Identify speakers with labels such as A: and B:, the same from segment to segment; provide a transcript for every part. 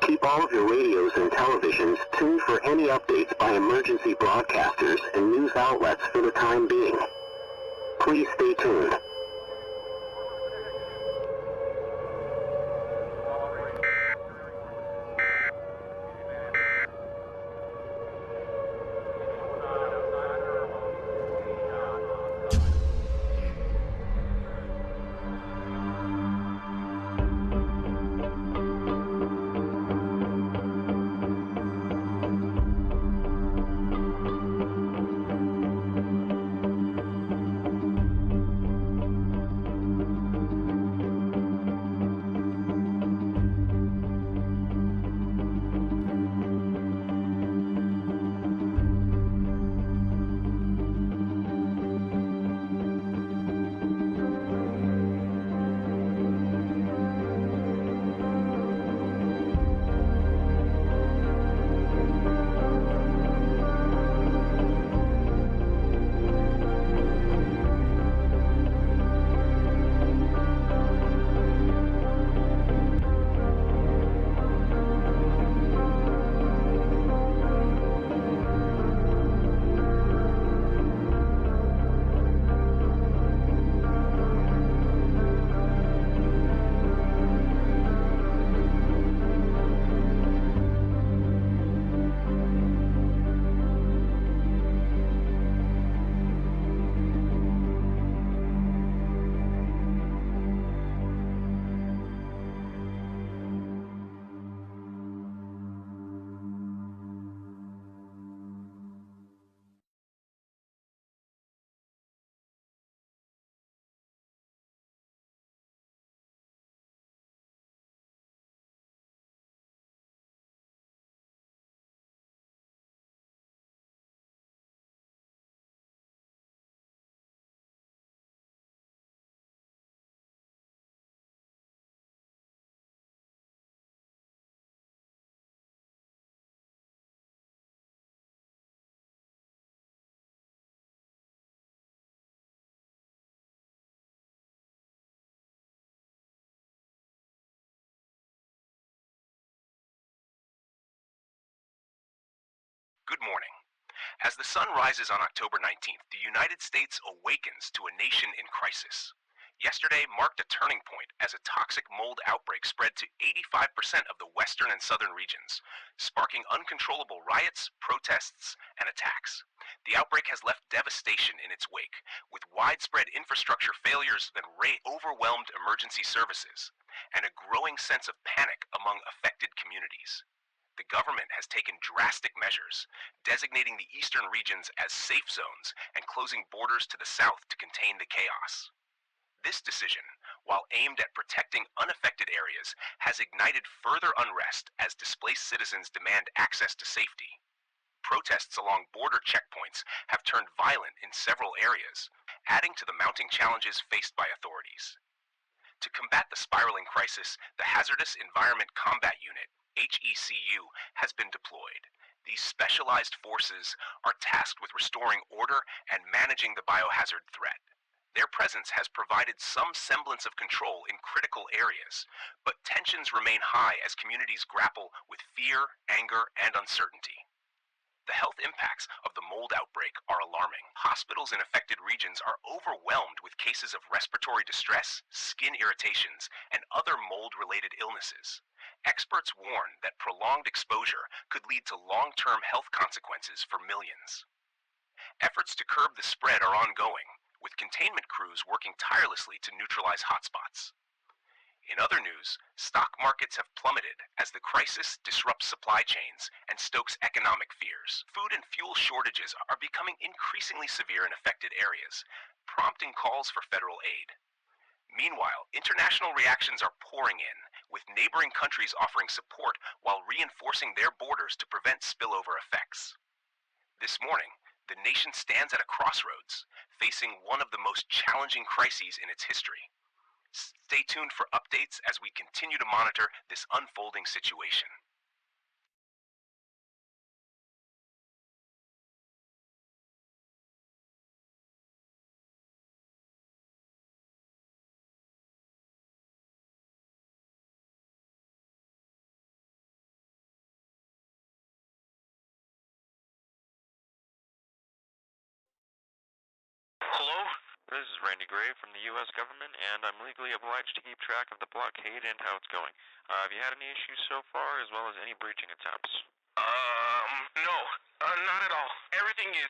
A: Keep all of your radios and televisions tuned for any updates by emergency broadcasters and news outlets for the time being. Please stay tuned.
B: Good morning. As the sun rises on October 19th, the United States awakens to a nation in crisis. Yesterday marked a turning point as a toxic mold outbreak spread to 85% of the western and southern regions, sparking uncontrollable riots, protests, and attacks. The outbreak has left devastation in its wake, with widespread infrastructure failures that overwhelmed emergency services, and a growing sense of panic among affected communities. The government has taken drastic measures, designating the eastern regions as safe zones and closing borders to the south to contain the chaos. This decision, while aimed at protecting unaffected areas, has ignited further unrest as displaced citizens demand access to safety. Protests along border checkpoints have turned violent in several areas, adding to the mounting challenges faced by authorities. To combat the spiraling crisis, the Hazardous Environment Combat Unit, H.E.C.U, has been deployed. These specialized forces are tasked with restoring order and managing the biohazard threat. Their presence has provided some semblance of control in critical areas, but tensions remain high as communities grapple with fear, anger, and uncertainty. The health impacts of the mold outbreak are alarming. Hospitals in affected regions are overwhelmed with cases of respiratory distress, skin irritations, and other mold-related illnesses. Experts warn that prolonged exposure could lead to long-term health consequences for millions. Efforts to curb the spread are ongoing, with containment crews working tirelessly to neutralize hotspots. In other news, stock markets have plummeted as the crisis disrupts supply chains and stokes economic fears. Food and fuel shortages are becoming increasingly severe in affected areas, prompting calls for federal aid. Meanwhile, international reactions are pouring in, with neighboring countries offering support while reinforcing their borders to prevent spillover effects. This morning, the nation stands at a crossroads, facing one of the most challenging crises in its history. Stay tuned for updates as we continue to monitor this unfolding situation.
C: Hello?
D: This is Randy Gray from the U.S. government, and I'm legally obliged to keep track of the blockade and how it's going. Have you had any issues so far, as well as any breaching attempts?
C: No. Not at all. Everything is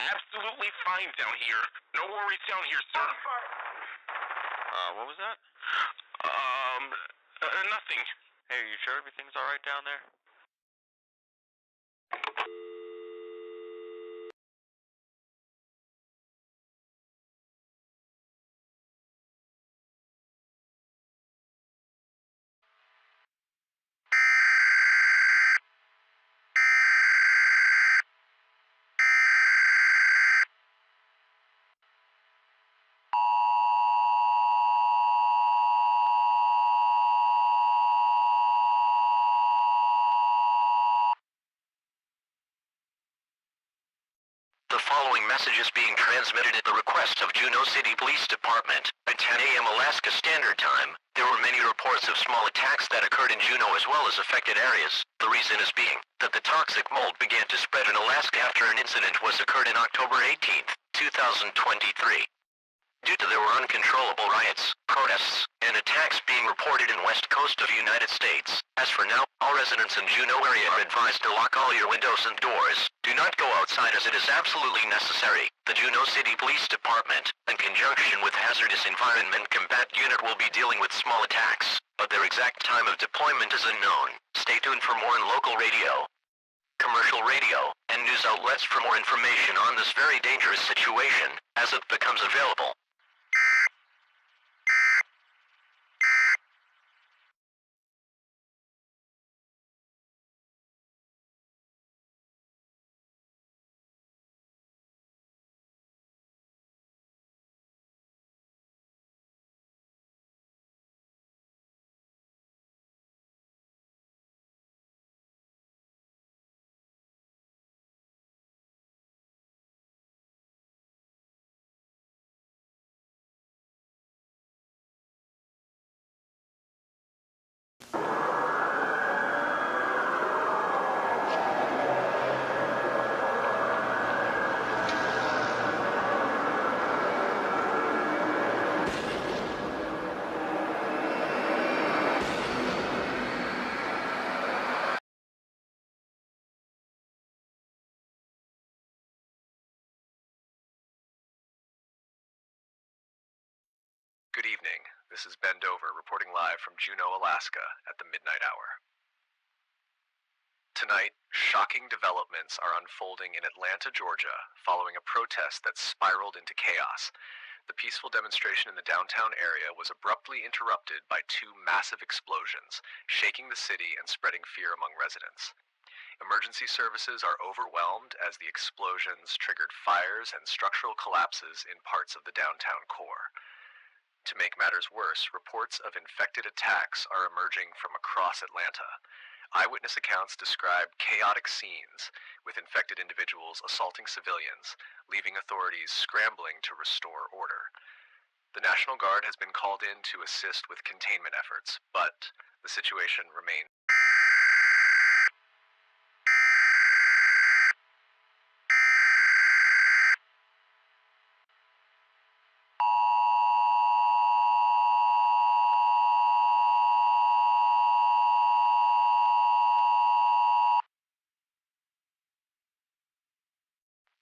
C: absolutely fine down here. No worries down here, sir.
D: What was that?
C: Nothing.
D: Hey, are you sure everything's alright down there?
A: The following message is being transmitted at the request of Juneau City Police Department. At 10 a.m. Alaska Standard Time, there were many reports of small attacks that occurred in Juneau as well as affected areas. The reason is being that the toxic mold began to spread in Alaska after an incident was occurred in October 18th, 2023. Due to there were uncontrollable riots, protests, and attacks being reported in west coast of United States. As for now, all residents in Juneau area are advised to lock all your windows and doors. Do not go outside as it is absolutely necessary. The Juneau City Police Department, in conjunction with Hazardous Environment Combat Unit, will be dealing with small attacks, but their exact time of deployment is unknown. Stay tuned for more in local radio, commercial radio, and news outlets for more information on this very dangerous situation as it becomes available.
B: Good evening. This is Ben Dover reporting live from Juneau, Alaska at the midnight hour. Tonight, shocking developments are unfolding in Atlanta, Georgia, following a protest that spiraled into chaos. The peaceful demonstration in the downtown area was abruptly interrupted by two massive explosions, shaking the city and spreading fear among residents. Emergency services are overwhelmed as the explosions triggered fires and structural collapses in parts of the downtown core. To make matters worse, reports of infected attacks are emerging from across Atlanta. Eyewitness accounts describe chaotic scenes, with infected individuals assaulting civilians, leaving authorities scrambling to restore order. The National Guard has been called in to assist with containment efforts, but the situation remains.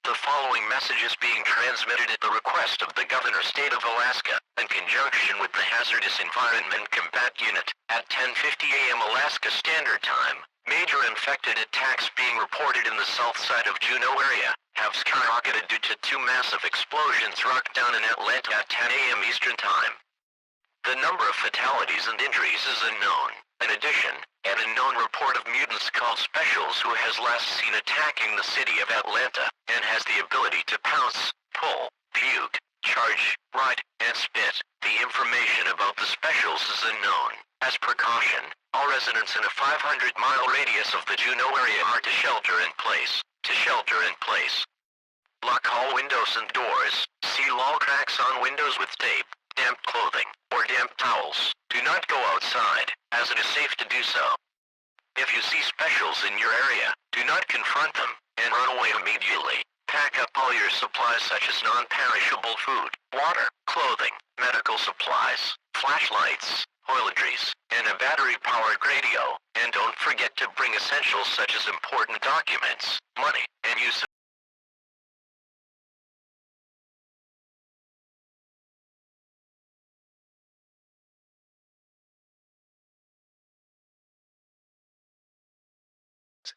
A: The following message is being transmitted at the request of the Governor State of Alaska, in conjunction with the Hazardous Environment Combat Unit. At 10:50 a.m. Alaska Standard Time, major infected attacks being reported in the south side of Juneau area have skyrocketed due to two massive explosions rocked down in Atlanta at 10 a.m. Eastern Time. The number of fatalities and injuries is unknown. In addition, an unknown report of mutants called Specials who has last seen attacking the city of Atlanta and has the ability to pounce, pull, puke, charge, ride, and spit. The information about the Specials is unknown. As precaution, all residents in a 500-mile radius of the Juneau area are to shelter in place. To shelter in place. Lock all windows and doors. Seal all cracks on windows with tape, damp clothing, or damp towels. Do not go outside, as it is safe to do so. If you see Specials in your area, do not confront them, and run away immediately. pack up all your supplies such as non-perishable food, water, clothing, medical supplies, flashlights, toiletries, and a battery-powered radio. And don't forget to bring essentials such as important documents, money, and use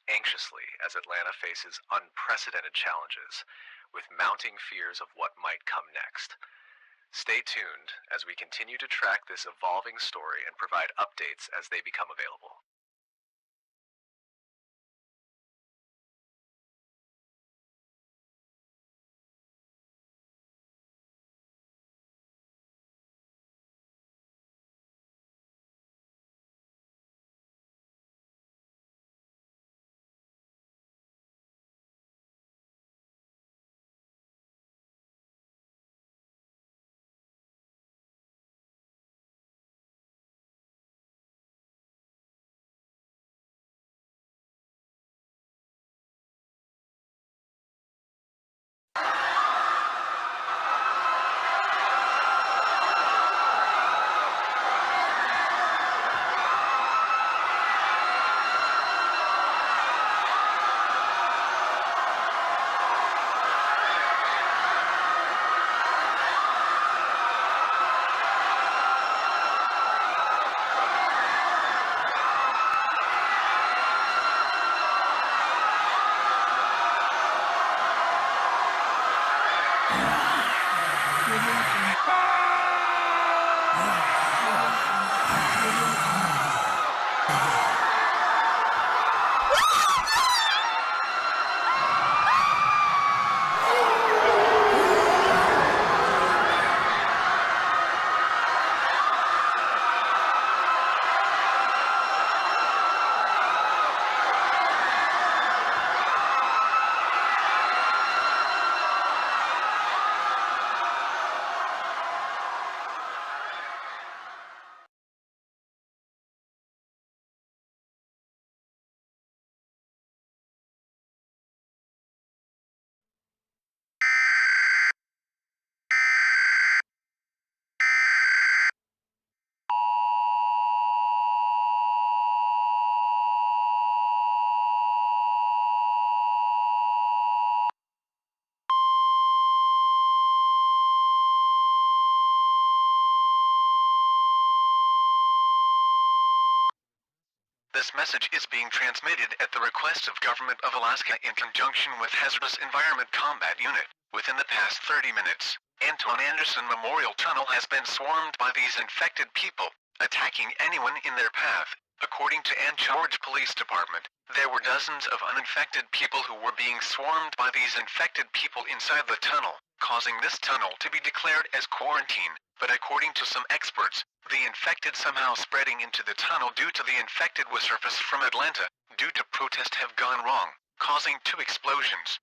B: anxiously as Atlanta faces unprecedented challenges, with mounting fears of what might come next. Stay tuned as we continue to track this evolving story and provide updates as they become available. This message is being transmitted at the request of Government of Alaska in conjunction with Hazardous Environment Combat Unit. Within the past 30 minutes, Anton Anderson Memorial Tunnel has been swarmed by these infected people, attacking anyone in their path. According to Anchorage Police Department, there were dozens of uninfected people who were being swarmed by these infected people inside the tunnel, causing this tunnel to be declared as quarantine. But according to some experts, the infected somehow spreading into the tunnel due to the infected was surface from Atlanta, due to protest have gone wrong, causing 2 explosions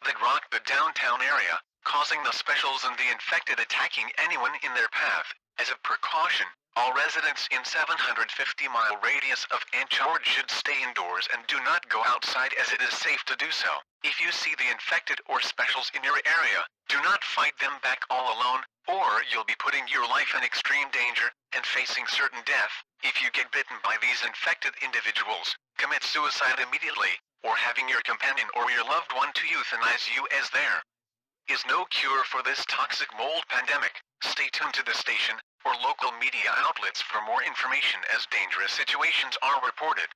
B: that rocked the downtown area, causing the specials and the infected attacking anyone in their path. As a precaution, all residents in 750-mile radius of Anchorage should stay indoors and do not go outside as it is safe to do so. If you see the infected or specials in your area, do not fight them back all alone, or you'll be putting your life in extreme danger and facing certain death. If you get bitten by these infected individuals, commit suicide immediately, or having your companion or your loved one to euthanize you as there is no cure for this toxic mold pandemic. Stay tuned to the station or local media outlets for more information as dangerous situations are reported.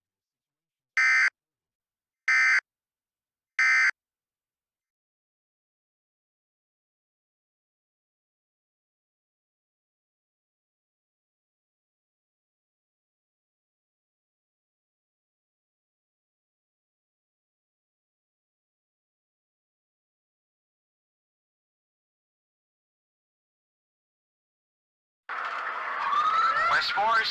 E: By spores,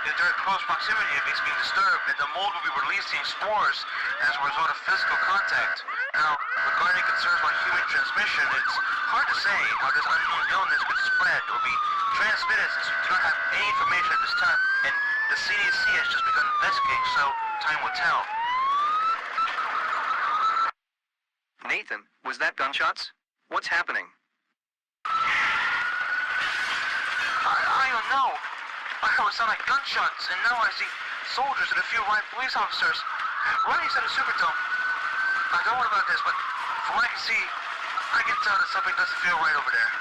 E: if they're in close proximity, it means being disturbed, and the mold will be releasing spores as a result of physical contact. Now, regarding concerns about human transmission, it's hard to say how this unknown illness could spread or be transmitted since we do not have any information at this time, and the CDC has just begun investigating, so time will tell.
F: Nathan, was that gunshots? What's happening?
E: I don't know. I heard sound like gunshots, and now I see soldiers and a few riot police officers running to the Superdome. Don't worry about this, but from what I can see, I can tell that something doesn't feel right over there.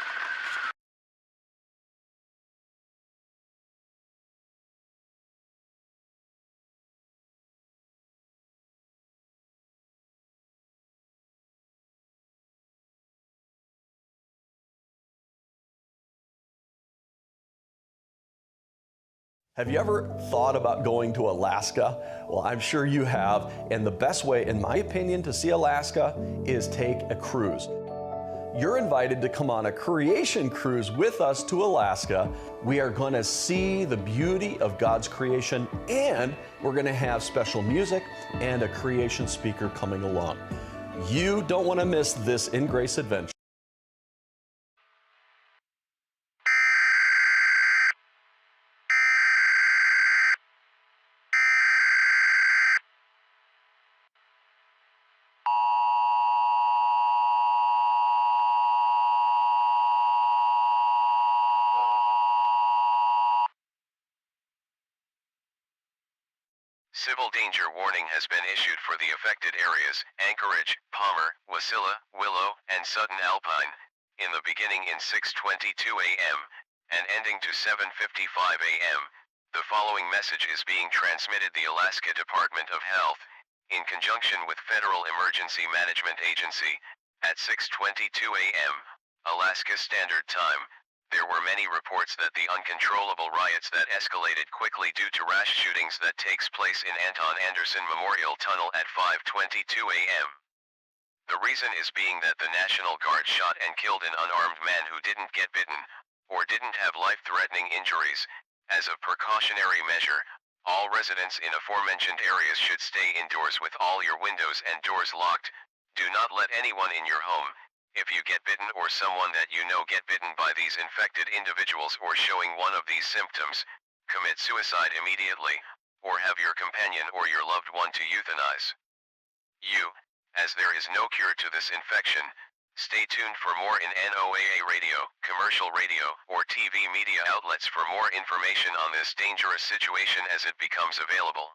G: Have you ever thought about going to Alaska? Well, I'm sure you have, and the best way, in my opinion, to see Alaska is take a cruise. You're invited to come on a creation cruise with us to Alaska. We are going to see the beauty of God's creation, and we're going to have special music and a creation speaker coming along. You don't want to miss this In Grace adventure.
A: Civil danger warning has been issued for the affected areas, Anchorage, Palmer, Wasilla, Willow, and Sutton Alpine, in the beginning in 6:22 a.m. and ending to 7:55 a.m. The following message is being transmitted the Alaska Department of Health, in conjunction with Federal Emergency Management Agency, at 6:22 a.m. Alaska Standard Time. There were many reports that the uncontrollable riots that escalated quickly due to rash shootings that takes place in Anton Anderson Memorial Tunnel at 5:22 a.m. The reason is being that the National Guard shot and killed an unarmed man who didn't get bitten, or didn't have life-threatening injuries. As a precautionary measure, all residents in aforementioned areas should stay indoors with all your windows and doors locked. Do not let anyone in your home. If you get bitten or someone that you know get bitten by these infected individuals or showing one of these symptoms, commit suicide immediately, or have your companion or your loved one to euthanize. As there is no cure to this infection, stay tuned for more in NOAA radio, commercial radio, or TV media outlets for more information on this dangerous situation as it becomes available.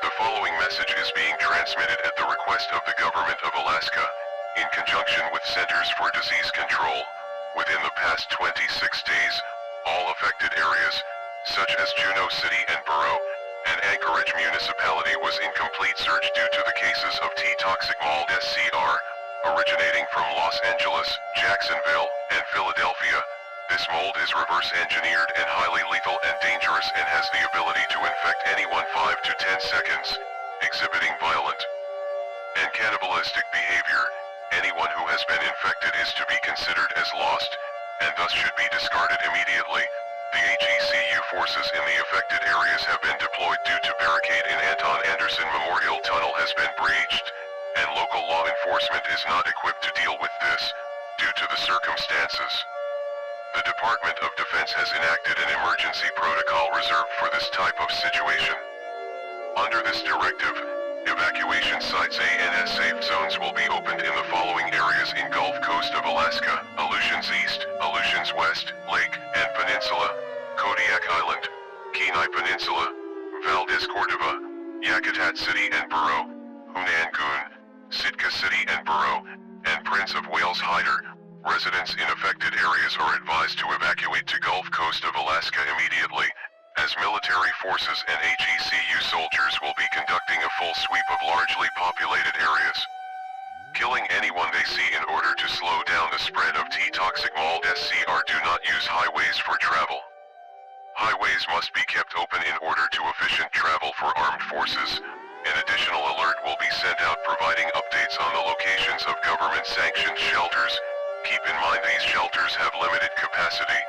A: The following message is being transmitted at the request of the Government of Alaska, in conjunction with Centers for Disease Control. Within the past 26 days, all affected areas, such as Juneau City and Borough, and Anchorage Municipality was in complete surge due to the cases of T-toxic mold SCR, originating from Los Angeles, Jacksonville, and Philadelphia. This mold is reverse engineered and highly lethal and dangerous and has the ability to infect anyone 5 to 10 seconds, exhibiting violent and cannibalistic behavior. Anyone who has been infected is to be considered as lost, and thus should be discarded immediately. The H.E.C.U forces in the affected areas have been deployed due to barricade in Anton Anderson Memorial Tunnel has been breached, and local law enforcement is not equipped to deal with this, due to the circumstances. The Department of Defense has enacted an emergency protocol reserved for this type of situation. Under this directive, evacuation sites and safe zones will be opened in the following areas in Gulf Coast of Alaska: Aleutians East, Aleutians West, Lake and Peninsula, Kodiak Island, Kenai Peninsula,
H: Valdez Cordova, Yakutat City and Borough, Hunan Gun, Sitka City and Borough, and Prince of Wales Hyder. Residents in affected areas are advised to evacuate to Gulf Coast of Alaska immediately, as military forces and H.E.C.U soldiers will be conducting a full sweep of largely populated areas, killing anyone they see in order to slow down the spread of T-toxic mold SCR. Do not use highways for travel. Highways must be kept open in order to efficient travel for armed forces. An additional alert will be sent out providing updates on the locations of government-sanctioned shelters. Keep in mind these shelters have limited capacity,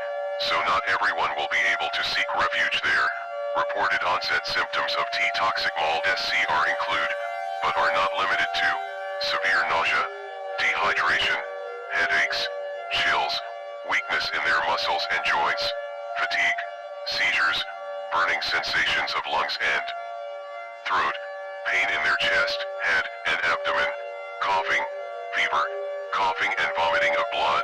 H: so not everyone will be able to seek refuge there. Reported onset symptoms of T-toxic mold SCR include, but are not limited to, severe nausea, dehydration, headaches, chills, weakness in their muscles and joints, fatigue, seizures, burning sensations of lungs and throat, pain in their chest, head, and abdomen, coughing, fever, coughing and vomiting of blood,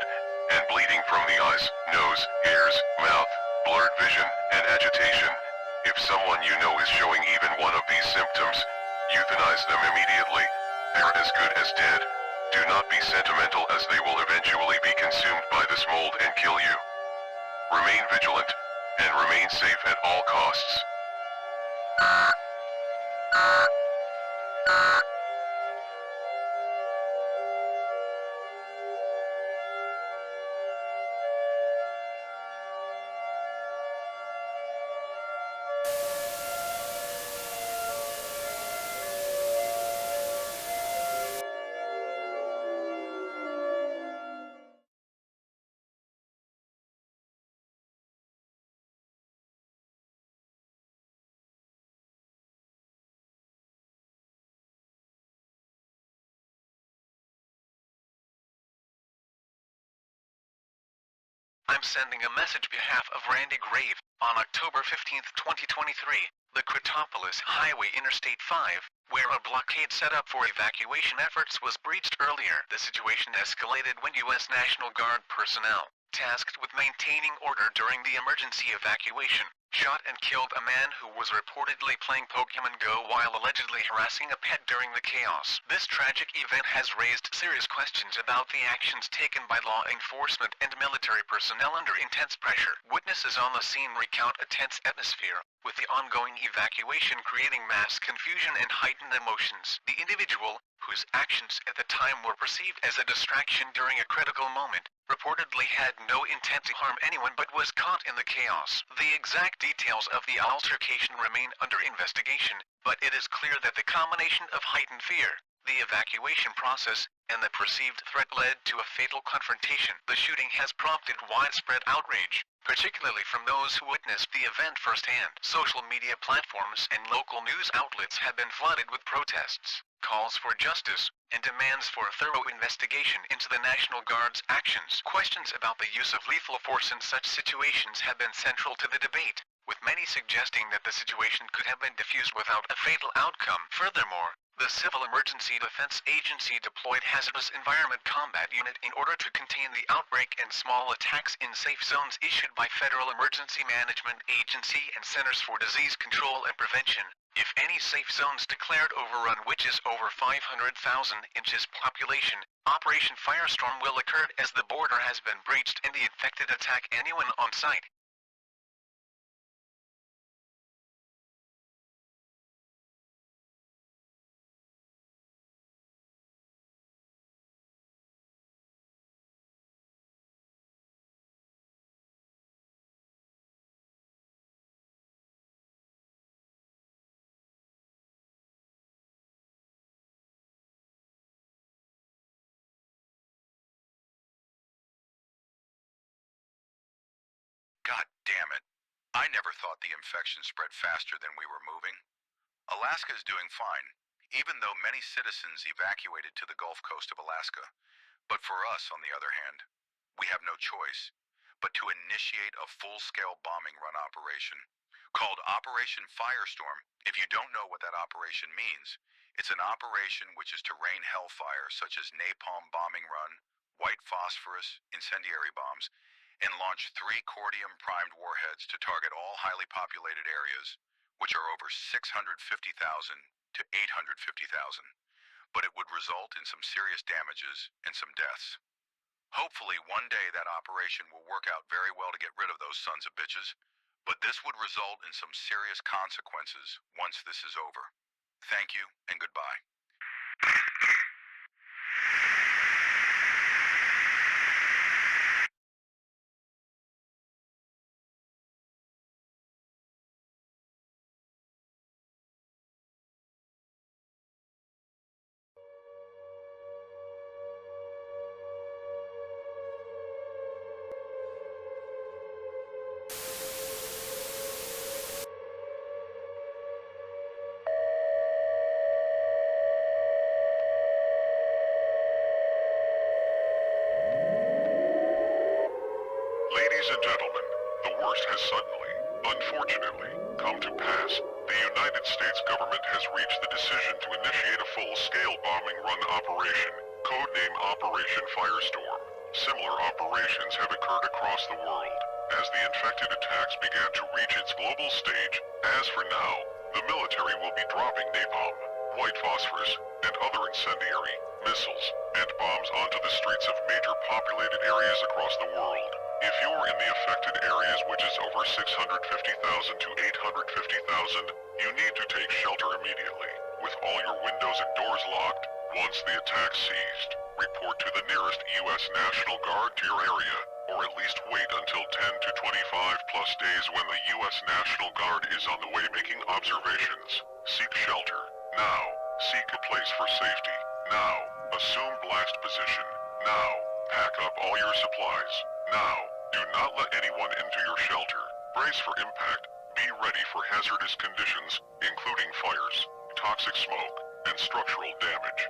H: and bleeding from the eyes, nose, ears, mouth, blurred vision, and agitation. If someone you know is showing even one of these symptoms, euthanize them immediately. They're as good as dead. Do not be sentimental, as they will eventually be consumed by this mold and kill you. Remain vigilant, and remain safe at all costs.
I: I'm sending a message behalf of Randy Grave. On October 15th, 2023, the Cretopolis Highway Interstate 5, where a blockade set up for evacuation efforts was breached earlier. The situation escalated when U.S. National Guard personnel, tasked with maintaining order during the emergency evacuation, shot and killed a man who was reportedly playing Pokemon Go while allegedly harassing a pet during the chaos. This tragic event has raised serious questions about the actions taken by law enforcement and military personnel under intense pressure. Witnesses on the scene recount a tense atmosphere, with the ongoing evacuation creating mass confusion and heightened emotions. The individual, whose actions at the time were perceived as a distraction during a critical moment, reportedly had no intent to harm anyone but was caught in the chaos. The exact details of the altercation remain under investigation, but it is clear that the combination of heightened fear, the evacuation process, and the perceived threat led to a fatal confrontation. The shooting has prompted widespread outrage, particularly from those who witnessed the event firsthand. Social media platforms and local news outlets have been flooded with protests, calls for justice, and demands for a thorough investigation into the National Guard's actions. Questions about the use of lethal force in such situations have been central to the debate, with many suggesting that the situation could have been diffused without a fatal outcome. Furthermore, the Civil Emergency Defense Agency deployed Hazardous Environment Combat Unit in order to contain the outbreak and small attacks in safe zones issued by Federal Emergency Management Agency and Centers for Disease Control and Prevention. If any safe zones declared overrun, which is over 500,000 inches population, Operation Firestorm will occur as the border has been breached and the infected attack anyone on site.
J: God damn it. I never thought the infection spread faster than we were moving. Alaska is doing fine, even though many citizens evacuated to the Gulf Coast of Alaska. But for us, on the other hand, we have no choice but to initiate a full-scale bombing run operation called Operation Firestorm. If you don't know what that operation means, it's an operation which is to rain hellfire such as napalm bombing run, white phosphorus, incendiary bombs, and launch 3 cordium-primed warheads to target all highly populated areas, which are over 650,000 to 850,000, but it would result in some serious damages and some deaths. Hopefully, one day that operation will work out very well to get rid of those sons of bitches, but this would result in some serious consequences once this is over. Thank you, and goodbye.
H: Ladies and gentlemen, the worst has suddenly, unfortunately, come to pass. The United States government has reached the decision to initiate a full-scale bombing run operation, codename Operation Firestorm. Similar operations have occurred across the world, as the infected attacks began to reach its global stage. As for now, the military will be dropping napalm, white phosphorus, and other incendiary missiles and bombs onto the streets of major populated areas across the world. If you're in the affected areas, which is over 650,000 to 850,000, you need to take shelter immediately, with all your windows and doors locked. Once the attack ceased, report to the nearest U.S. National Guard to your area, or at least wait until 10 to 25 plus days when the U.S. National Guard is on the way making observations. Seek shelter. Now. Seek a place for safety. Now. Assume blast position. Now. Pack up all your supplies. Now. Do not let anyone into your shelter. Brace for impact. Be ready for hazardous conditions, including fires, toxic smoke, and structural damage.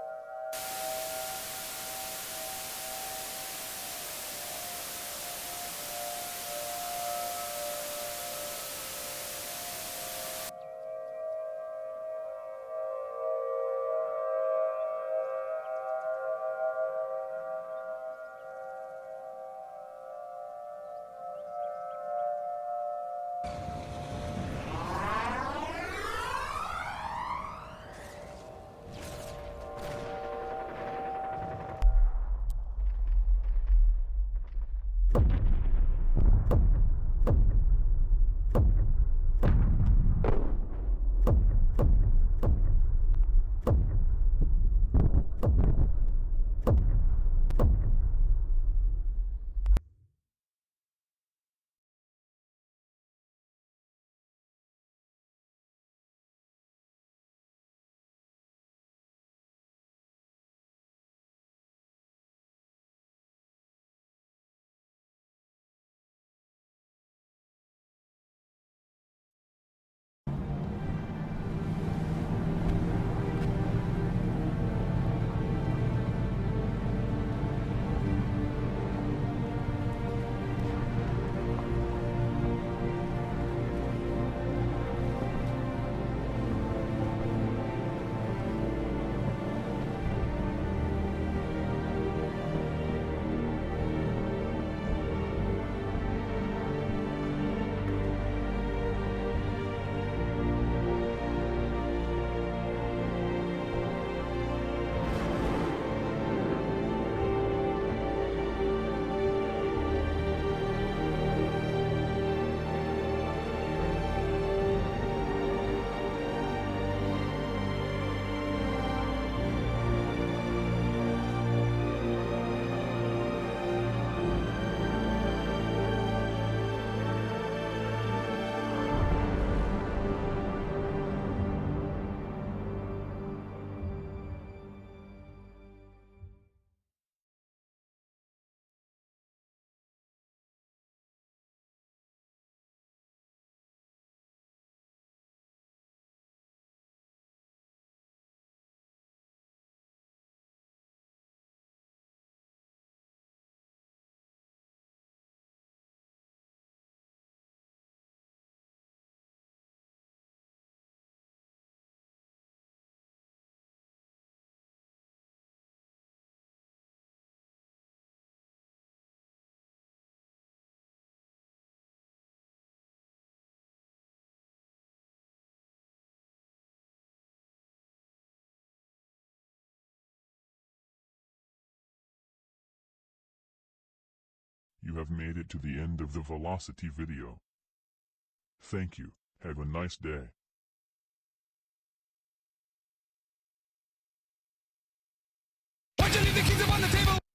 K: you have made it to the end of the Velocity video. Thank you. Have a nice day.